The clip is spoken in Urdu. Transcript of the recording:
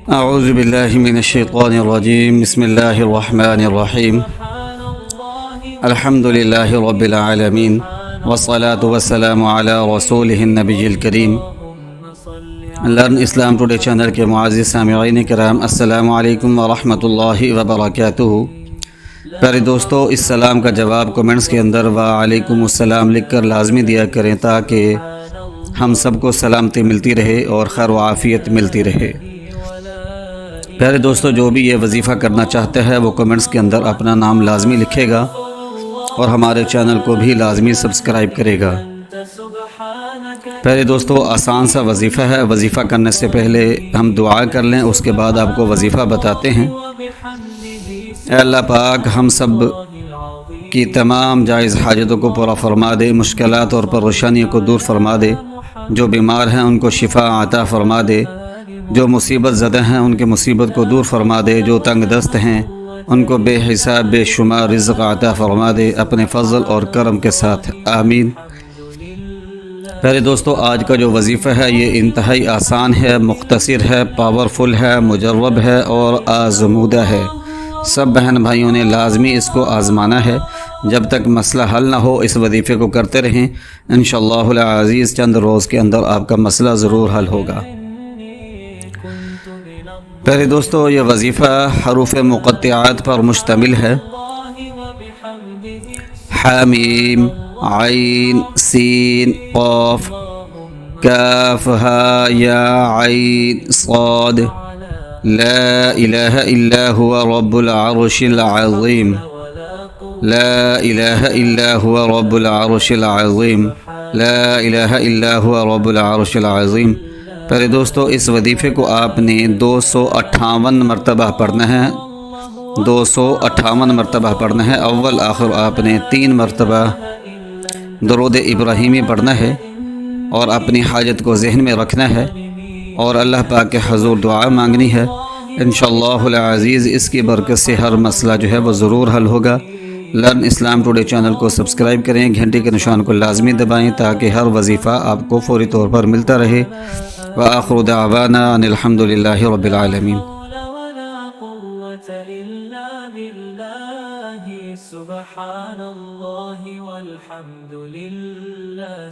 اعوذ باللہ من الشیطان الرجیم بسم اللہ الرحمن الرحیم الحمد للہ رب العالمین والصلاة والسلام علی رسولہ النبی الکریم۔ لرن اسلام ٹوڈے چینل کے معزز سامعین کرام، السلام علیکم ورحمۃ اللہ وبرکاتہ۔ پیارے دوستو، اس سلام کا جواب کومنٹس کے اندر وعلیکم السلام لکھ کر لازمی دیا کریں تاکہ ہم سب کو سلامتی ملتی رہے اور خیر و عافیت ملتی رہے۔ پیارے دوستو، جو بھی یہ وظیفہ کرنا چاہتا ہے وہ کومنٹس کے اندر اپنا نام لازمی لکھے گا اور ہمارے چینل کو بھی لازمی سبسکرائب کرے گا۔ پیارے دوستو، آسان سا وظیفہ ہے۔ وظیفہ کرنے سے پہلے ہم دعا کر لیں، اس کے بعد آپ کو وظیفہ بتاتے ہیں۔ اے اللہ پاک، ہم سب کی تمام جائز حاجتوں کو پورا فرما دے، مشکلات اور پریشانیوں کو دور فرما دے، جو بیمار ہیں ان کو شفا عطا فرما دے، جو مصیبت زدہ ہیں ان کے مصیبت کو دور فرما دے، جو تنگ دست ہیں ان کو بے حساب بے شمار رزق عطا فرما دے اپنے فضل اور کرم کے ساتھ، آمین۔ پیارے دوستو، آج کا جو وظیفہ ہے یہ انتہائی آسان ہے، مختصر ہے، پاورفل ہے، مجرب ہے اور آزمودہ ہے۔ سب بہن بھائیوں نے لازمی اس کو آزمانا ہے۔ جب تک مسئلہ حل نہ ہو اس وظیفے کو کرتے رہیں، انشاءاللہ العزیز چند روز کے اندر آپ کا مسئلہ ضرور حل ہوگا۔ پیارے دوستو، یہ وظیفہ حروف مقطعات پر مشتمل ہے۔ حامیم، عین، سین، قاف، کاف، ہا، یا، عین، صاد۔ لا الہ الا هو رب العرش العظیم، لا الہ الا هو رب العرش العظیم، لا الہ الا هو رب العرش العظیم۔ پیارے دوستو، اس وظیفے کو آپ نے 258 مرتبہ پڑھنا ہے، 258 مرتبہ پڑھنا ہے۔ اول آخر آپ نے 3 مرتبہ درود ابراہیمی پڑھنا ہے اور اپنی حاجت کو ذہن میں رکھنا ہے اور اللہ پاک کے حضور دعا مانگنی ہے۔ انشاءاللہ العزیز اس کی برکت سے ہر مسئلہ جو ہے وہ ضرور حل ہوگا۔ لرن اسلام ٹوڈے چینل کو سبسکرائب کریں، گھنٹی کے نشان کو لازمی دبائیں تاکہ ہر وظیفہ آپ کو فوری طور پر ملتا رہے۔ وآخر دعوانا ان الحمد للہ رب العالمین۔ سبحان اللہ والحمد للہ۔